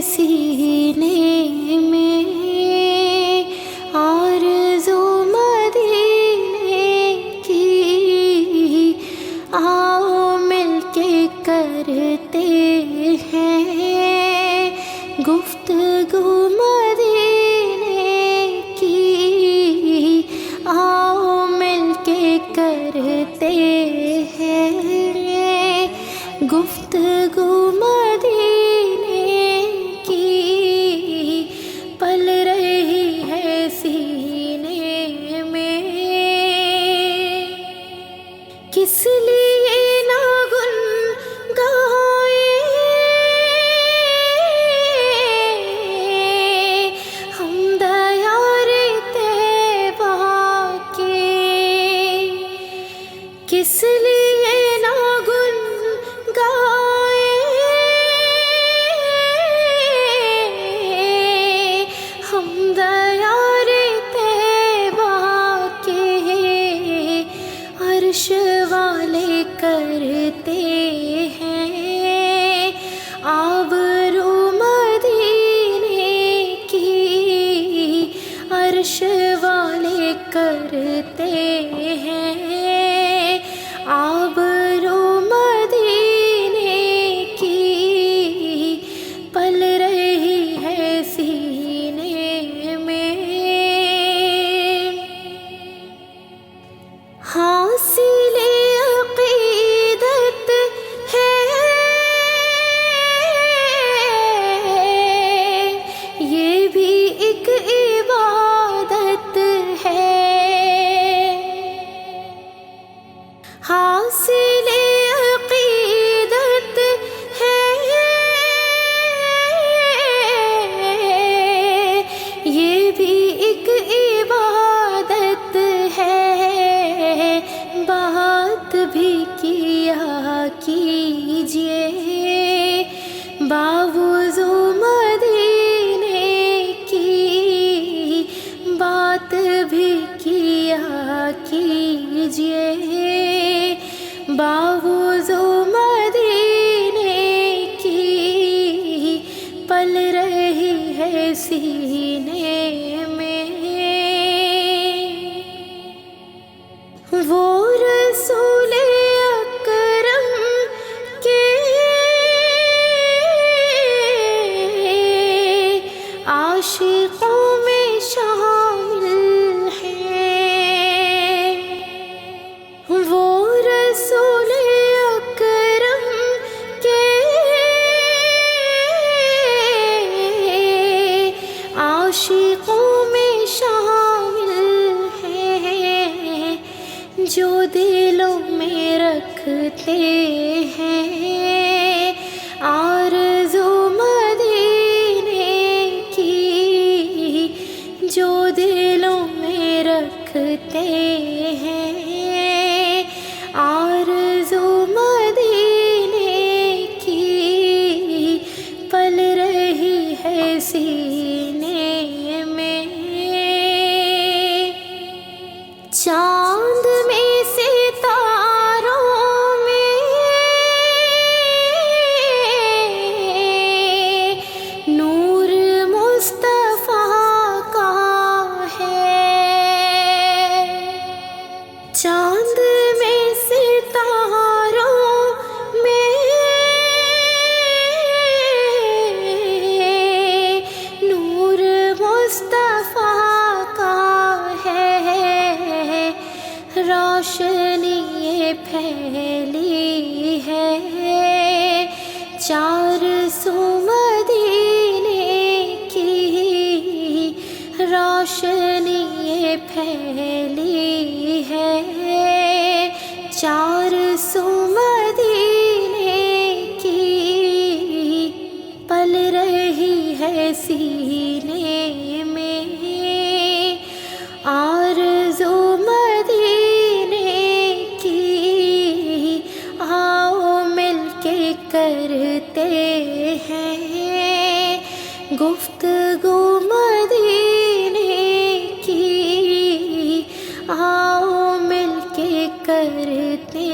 سینے میں، آرزو مدینے کی، آؤ مل کے کرتے ہیں گفتگو مدینے کی، آؤ مل کے کرتے ہیں گفتگو مدینے کی، پل رہی ہے سینے میں۔ کس لیے نہ گن گائے ہم دیار طیبہ کے، کس لیے نہ گن گائے ہم دیار طیبہ کے، عرش والے کرتے ہیں آبرو مدینے کی، عرش والے کرتے ہیں آبرو مدینے کی، پل رہی ہے سینے میں۔ حاصل عقیدت ہے یہ بھی ایک عبادت ہے، حاصل عقیدت ہے یہ بھی ایک عبادت ہے، بات بھی کیا کیجئے باوضو مدینے کی، بات بھی کیا کیجئے باوضو مدینے کی، پل رہی ہے سینے میں۔ وہ رسول اکرم کے عاشقوں میں شامل ہیں، وہ رسول اکرم کے عاشقوں میں شامل ہیں، جو دلوں میں رکھتے ہیں آرزو مدینے کی، جو دلوں میں رکھتے ہیں آرزو مدینے کی، پل رہی ہے سینے میں۔ چاند میں ستاروں میں نور مصطفیٰ کا ہے، چاند میں ستاروں میں نور مصطفیٰ کا ہے، روشنی یہ پھیلی ہے چار سو مدینے کی، روشنی یہ پھیلی ہے چار سو مدینے کی، پل رہی ہے سینے میں آرزو مدینے کی، آؤ مل کے کرتے ہیں گفتگو مدینے کی، آؤ مل کے کرتے